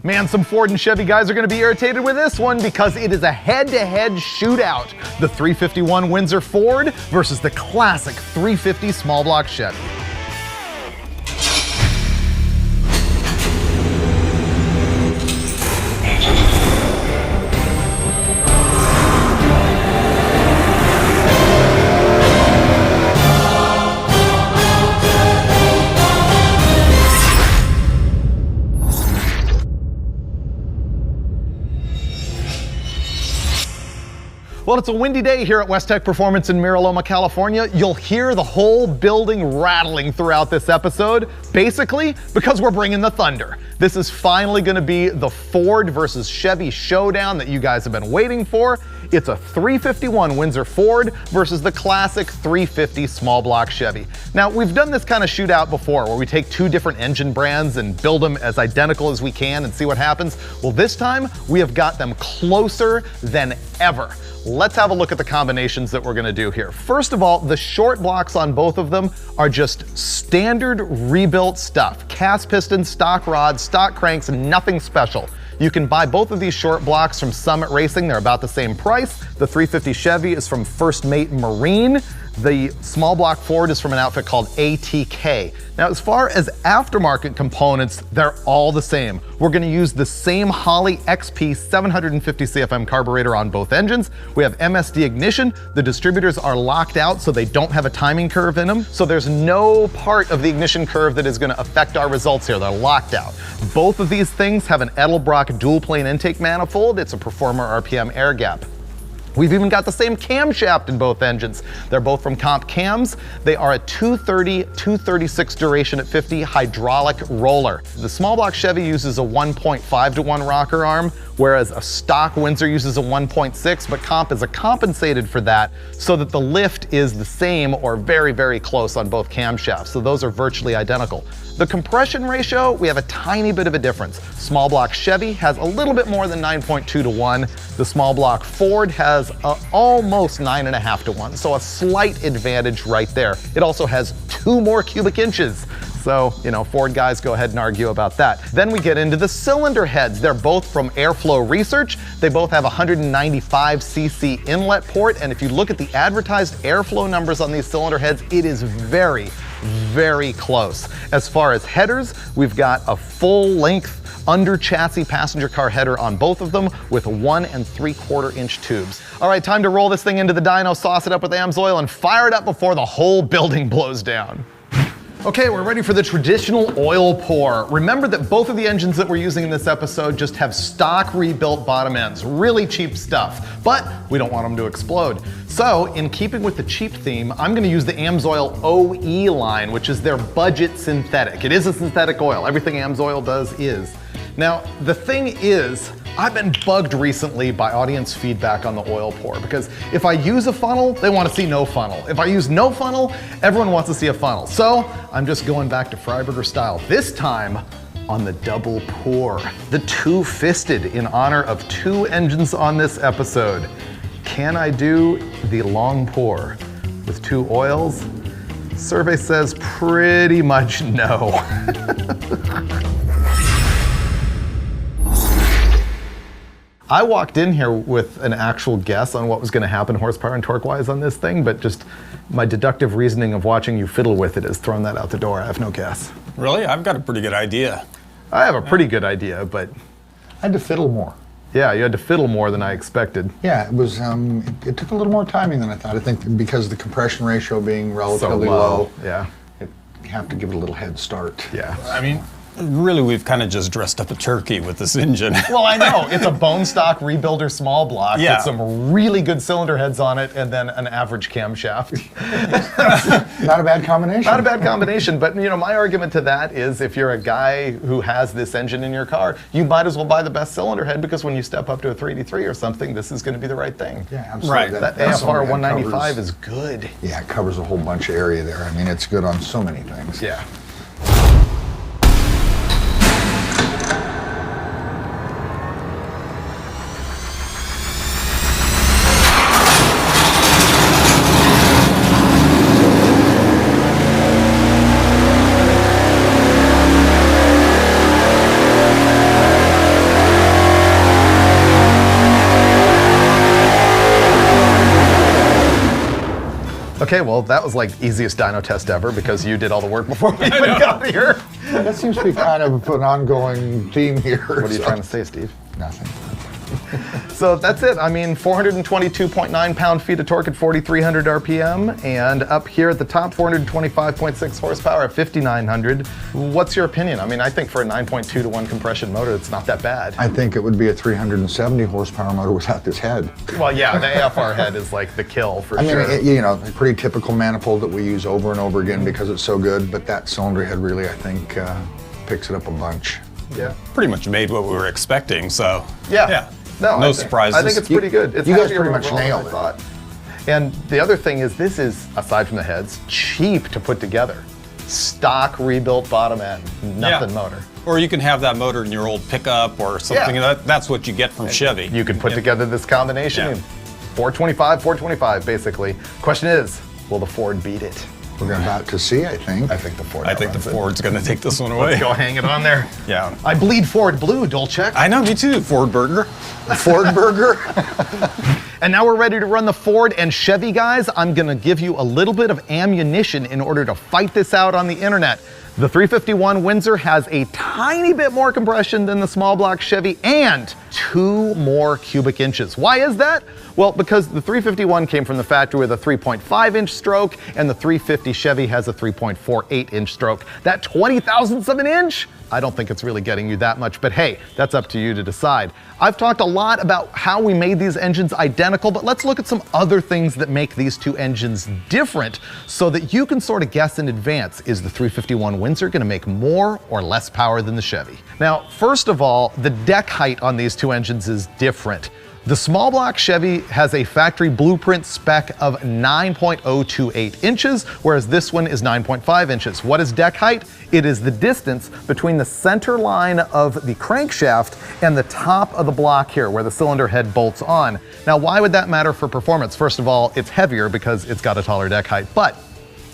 Man, some Ford and Chevy guys are going to be irritated with this one because it is a head-to-head shootout. The 351 Windsor Ford versus the classic 350 small block Chevy. Well, it's a windy day here at West Tech Performance in Miraloma, California. You'll hear the whole building rattling throughout this episode, basically because we're bringing the thunder. This is finally gonna be the Ford versus Chevy showdown that you guys have been waiting for. It's a 351 Windsor Ford versus the classic 350 small block Chevy. Now, we've done this kind of shootout before where we take two different engine brands and build them as identical as we can and see what happens. Well, this time we have got them closer than ever. Let's have a look at the combinations that we're gonna do here. First of all, the short blocks on both of them are just standard rebuilt stuff. Cast pistons, stock rods, stock cranks, nothing special. You can buy both of these short blocks from Summit Racing. They're about the same price. The 350 Chevy is from First Mate Marine. The small block Ford is from an outfit called ATK. Now, as far as aftermarket components, they're all the same. We're gonna use the same Holley XP 750 CFM carburetor on both engines. We have MSD ignition. The distributors are locked out, so they don't have a timing curve in them. So there's no part of the ignition curve that is gonna affect our results here. They're locked out. Both of these things have an Edelbrock dual plane intake manifold. It's a Performer RPM air gap. We've even got the same camshaft in both engines. They're both from Comp Cams. They are a 230, 236 duration at 50 hydraulic roller. The small block Chevy uses a 1.5 to 1 rocker arm, whereas a stock Windsor uses a 1.6, but Comp is compensated for that so that the lift is the same or very, very close on both camshafts. So those are virtually identical. The compression ratio, we have a tiny bit of a difference. Small block Chevy has a little bit more than 9.2 to 1. The small block Ford has almost 9.5 to 1, so a slight advantage right there. It also has 2 more cubic inches. So, you know, Ford guys, go ahead and argue about that. Then we get into the cylinder heads. They're both from Airflow Research. They both have 195 cc inlet port, and if you look at the advertised airflow numbers on these cylinder heads, it is very, very close. As far as headers, we've got a full length under chassis passenger car header on both of them with 1 3/4 inch tubes. All right, time to roll this thing into the dyno, sauce it up with AMSOIL, and fire it up before the whole building blows down. Okay, we're ready for the traditional oil pour. Remember that both of the engines that we're using in this episode just have stock rebuilt bottom ends. Really cheap stuff, but we don't want them to explode. So, in keeping with the cheap theme, I'm gonna use the AMSOIL OE line, which is their budget synthetic. It is a synthetic oil. Everything AMSOIL does is. Now, the thing is, I've been bugged recently by audience feedback on the oil pour because if I use a funnel, they want to see no funnel. If I use no funnel, everyone wants to see a funnel. So I'm just going back to Freiburger style, this time on the double pour. The two-fisted in honor of 2 engines on this episode. Can I do the long pour with 2 oils? Survey says pretty much no. I walked in here with an actual guess on what was gonna happen horsepower and torque-wise on this thing, but just my deductive reasoning of watching you fiddle with it has thrown that out the door. I have no guess. Really? I've got a pretty good idea. I have a pretty good idea, but... I had to fiddle more. Yeah, you had to fiddle more than I expected. Yeah, it was, it took a little more timing than I thought. I think because of the compression ratio being relatively So low. Yeah. You have to give it a little head start. Yeah. I mean, really, we've kind of just dressed up a turkey with this engine. Well, I know. It's a bone stock rebuilder small block Yeah. with some really good cylinder heads on it and then an average camshaft. Not a bad combination. Not a bad combination, but you know, my argument to that is if you're a guy who has this engine in your car, you might as well buy the best cylinder head because when you step up to a 383 or something, this is going to be the right thing. Yeah, absolutely. Right. That That's AFR something that 195 covers- is good. Yeah, it covers a whole bunch of area there. I mean, it's good on so many things. Yeah. Okay, well, that was like easiest dyno test ever because you did all the work before we even got here. That seems to be kind of an ongoing theme here. What are you trying to say, Steve? Nothing. So that's it. I mean, 422.9 pound-feet of torque at 4,300 RPM, and up here at the top, 425.6 horsepower at 5,900. What's your opinion? I mean, I think for a 9.2 to 1 compression motor, it's not that bad. I think it would be a 370 horsepower motor without this head. Well, yeah, the AFR head is like the kill for sure. I mean, a pretty typical manifold that we use over and over again because it's so good, but that cylinder head really, I think, picks it up a bunch. Yeah. Pretty much made what we were expecting, so. Yeah. No surprises. I think it's pretty good. It's you guys heavier pretty much overall than nailed I it. thought. And the other thing is, this is, aside from the heads, cheap to put together. Stock rebuilt bottom end, nothing motor. Or you can have that motor in your old pickup or something. Yeah. That's what you get from Chevy. You can put together this combination. Yeah. 425, basically. Question is, will the Ford beat it? We're about to see, I think. I think the Ford. I think the outruns it. Ford's going to take this one away. Let's go hang it on there. Yeah. I bleed Ford blue, Dolchek. I know, me too, Ford Burger. Ford Burger. And now we're ready to run the Ford and Chevy, guys. I'm gonna give you a little bit of ammunition in order to fight this out on the internet. The 351 Windsor has a tiny bit more compression than the small block Chevy and 2 more cubic inches. Why is that? Well, because the 351 came from the factory with a 3.5-inch stroke and the 350 Chevy has a 3.48-inch stroke. That 20,000ths of an inch? I don't think it's really getting you that much, but hey, that's up to you to decide. I've talked a lot about how we made these engines identical, but let's look at some other things that make these two engines different so that you can sort of guess in advance, is the 351 Windsor gonna make more or less power than the Chevy? Now, first of all, the deck height on these two engines is different. The small block Chevy has a factory blueprint spec of 9.028 inches, whereas this one is 9.5 inches. What is deck height? It is the distance between the center line of the crankshaft and the top of the block here, where the cylinder head bolts on. Now, why would that matter for performance? First of all, it's heavier because it's got a taller deck height, but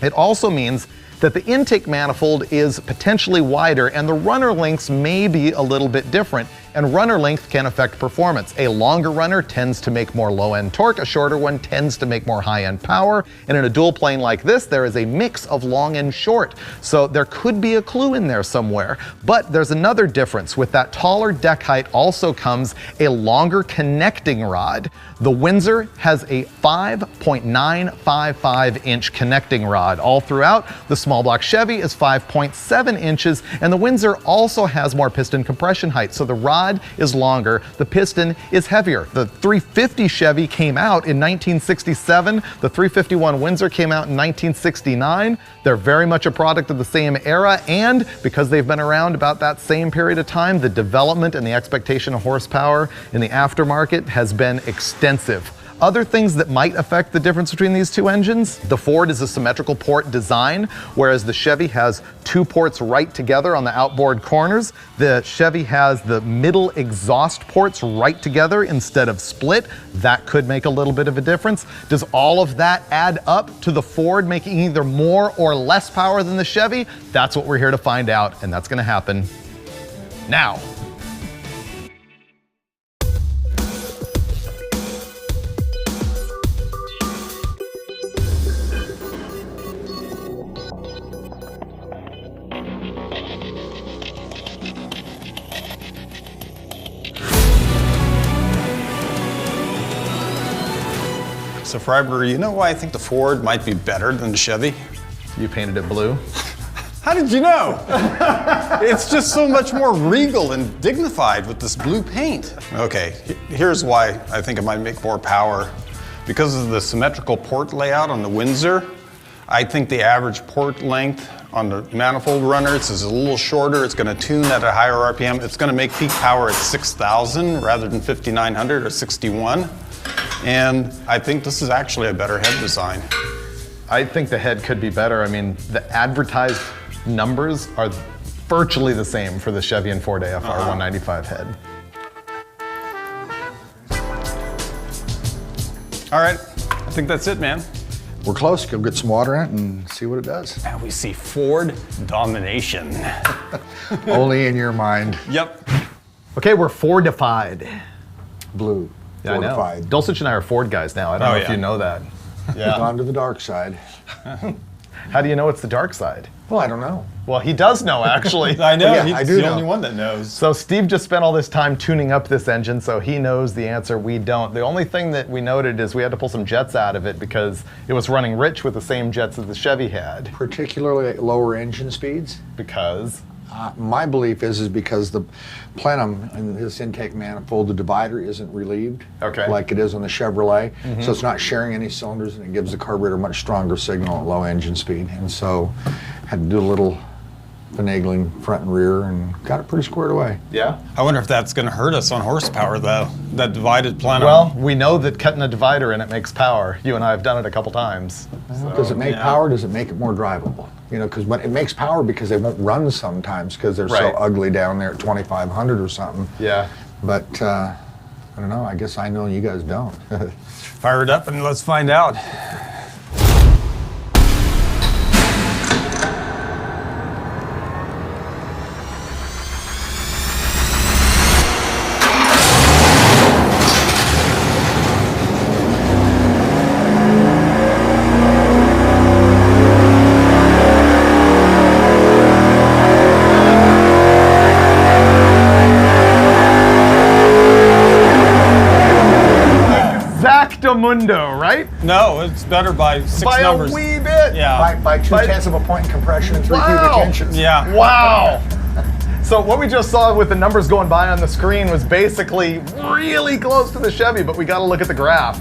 it also means that the intake manifold is potentially wider and the runner lengths may be a little bit different, and runner length can affect performance. A longer runner tends to make more low-end torque, a shorter one tends to make more high-end power, and in a dual plane like this, there is a mix of long and short. So there could be a clue in there somewhere, but there's another difference. With that taller deck height also comes a longer connecting rod. The Windsor has a 5.955-inch connecting rod all throughout. The small block Chevy is 5.7 inches, and the Windsor also has more piston compression height, so the rod is longer, the piston is heavier. The 350 Chevy came out in 1967, the 351 Windsor came out in 1969. They're very much a product of the same era, and because they've been around about that same period of time, the development and the expectation of horsepower in the aftermarket has been extensive. Other things that might affect the difference between these two engines, the Ford is a symmetrical port design, whereas the Chevy has 2 ports right together on the outboard corners. The Chevy has the middle exhaust ports right together instead of split. That could make a little bit of a difference. Does all of that add up to the Ford making either more or less power than the Chevy? That's what we're here to find out, and that's gonna happen now. So Freiberger, you know why I think the Ford might be better than the Chevy? You painted it blue. How did you know? It's just so much more regal and dignified with this blue paint. Okay, here's why I think it might make more power. Because of the symmetrical port layout on the Windsor, I think the average port length on the manifold runners is a little shorter. It's gonna tune at a higher RPM. It's gonna make peak power at 6,000 rather than 5,900 or 61. And I think this is actually a better head design. I think the head could be better. I mean, the advertised numbers are virtually the same for the Chevy and Ford AFR 195 head. All right, I think that's it, man. We're close. Go get some water in it and see what it does. Now we see Ford domination. Only in your mind. Yep. Okay, we're Fordified. Blue. Yeah, I know. Fortified. Dulcich and I are Ford guys now. I don't know if yeah. you know that. Yeah. Gone to the dark side. How do you know it's the dark side? Well, I don't know. Well, he does know, actually. I know, Yeah, he's I do the know. only one that knows. So Steve just spent all this time tuning up this engine, so he knows the answer. We don't. The only thing that we noted is we had to pull some jets out of it because it was running rich with the same jets that the Chevy had. Particularly at lower engine speeds. Because? My belief is because the plenum in this intake manifold, the divider isn't relieved like it is on the Chevrolet. So it's not sharing any cylinders, and it gives the carburetor a much stronger signal at low engine speed. And so had to do a little finagling front and rear and got it pretty squared away. Yeah. I wonder if that's going to hurt us on horsepower, though, that divided plenum. Well, we know that cutting a divider in it makes power. You and I have done it a couple times. Does it make power? Does it make it more drivable? You know, because when it makes power because they won't run sometimes because they're so ugly down there at 2,500 or something. Yeah. But I don't know. I guess I know you guys don't. Fire it up and let's find out. Mundo, right? No, it's better by 6 by numbers. By a wee bit. Yeah. By 2/10 of a point in compression and 3 cubic inches. Yeah. Wow. So what we just saw with the numbers going by on the screen was basically really close to the Chevy, but we got to look at the graph.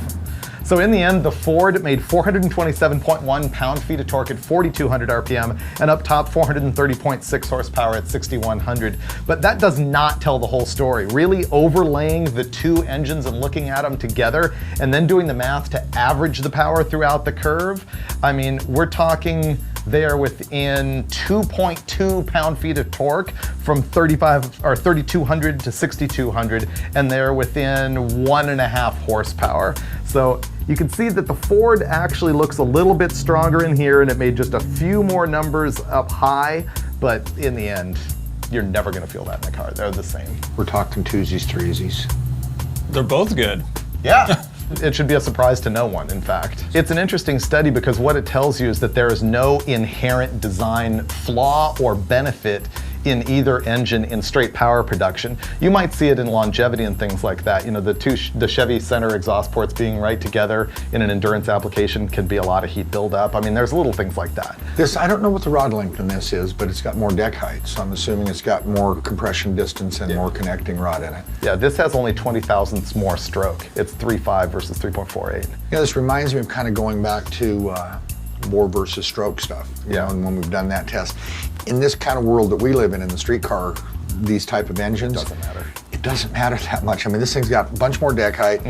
So in the end, the Ford made 427.1 pound-feet of torque at 4,200 RPM, and up top 430.6 horsepower at 6,100. But that does not tell the whole story. Really overlaying the two engines and looking at them together, and then doing the math to average the power throughout the curve, I mean, we're talking they are within 2.2 pound-feet of torque from 3,200 to 6,200, and they're within 1.5 horsepower. So you can see that the Ford actually looks a little bit stronger in here, and it made just a few more numbers up high, but in the end, you're never gonna feel that in the car. They're the same. We're talking twosies, threesies. They're both good. Yeah. It should be a surprise to no one, in fact. It's an interesting study because what it tells you is that there is no inherent design flaw or benefit in either engine in straight power production. You might see it in longevity and things like that. You know, the Chevy center exhaust ports being right together in an endurance application can be a lot of heat buildup. I mean, there's little things like that. This, I don't know what the rod length in this is, but it's got more deck height, so I'm assuming it's got more compression distance and more connecting rod in it. Yeah, this has only 20 thousandths more stroke. It's 3.5 versus 3.48. Yeah, this reminds me of kind of going back to bore versus stroke stuff. You know, and when we've done that test. In this kind of world that we live in the street car, these type of engines, Doesn't matter. It doesn't matter that much. I mean, this thing's got a bunch more deck height,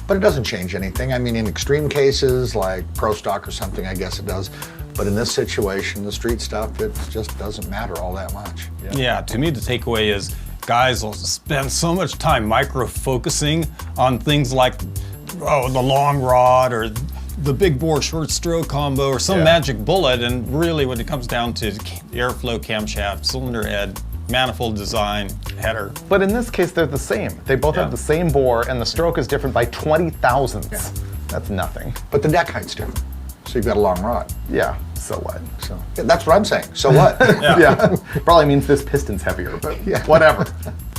but it doesn't change anything. I mean, in extreme cases like Pro Stock or something, I guess it does. But in this situation, the street stuff, it just doesn't matter all that much. Yeah, to me the takeaway is guys will spend so much time micro-focusing on things like, oh, the long rod or the big bore short stroke combo or some magic bullet, and really when it comes down to airflow, camshaft, cylinder head, manifold design, header. But in this case, they're the same. They both have the same bore, and the stroke is different by 20 thousandths. That's nothing. But the deck height's different. So you've got a long rod. Yeah, so what? So yeah, that's what I'm saying. So what? Yeah, probably means this piston's heavier, but whatever.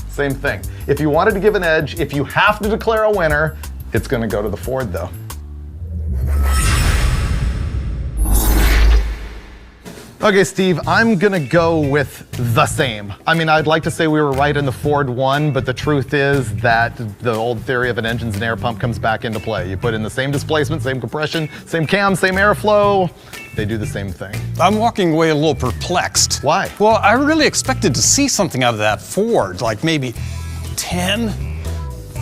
Same thing. If you wanted to give an edge, if you have to declare a winner, it's gonna go to the Ford though. Okay, Steve, I'm gonna go with the same. I mean, I'd like to say we were right and the Ford won, but the truth is that the old theory of an engine's an air pump comes back into play. You put in the same displacement, same compression, same cam, same airflow, they do the same thing. I'm walking away a little perplexed. Why? Well, I really expected to see something out of that Ford, like maybe 10,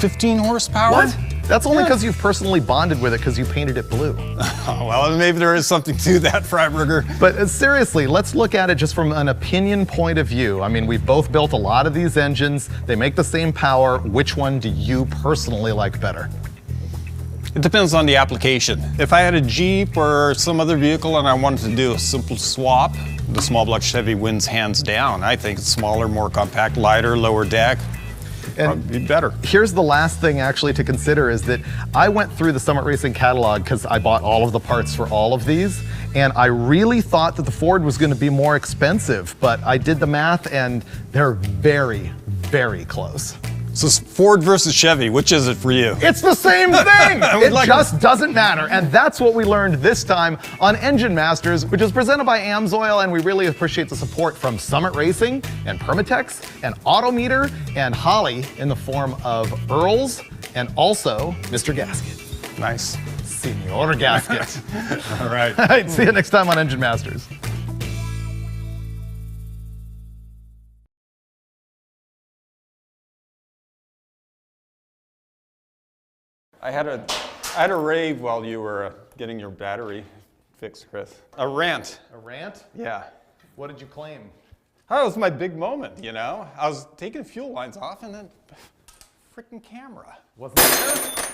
15 horsepower. What? That's only because you've personally bonded with it because you painted it blue. Oh, well, maybe there is something to that, Freiberger. But seriously, let's look at it just from an opinion point of view. I mean, we've both built a lot of these engines. They make the same power. Which one do you personally like better? It depends on the application. If I had a Jeep or some other vehicle and I wanted to do a simple swap, the small block Chevy wins hands down. I think it's smaller, more compact, lighter, lower deck. probably be better. Here's the last thing actually to consider is that I went through the Summit Racing catalog because I bought all of the parts for all of these, and I really thought that the Ford was going to be more expensive, but I did the math and they're very, very close. So it's Ford versus Chevy, which is it for you? It's the same thing! It just doesn't matter. And that's what we learned this time on Engine Masters, which is presented by AMSOIL, and we really appreciate the support from Summit Racing and Permatex and Autometer and Holly in the form of Earls and also Mr. Gasket. Nice. Senor Gasket. All right. All right, see you next time on Engine Masters. I had a rave while you were getting your battery fixed, Chris. A rant. A rant? Yeah. What did you claim? That was my big moment, you know? I was taking fuel lines off and then freaking camera. Wasn't there?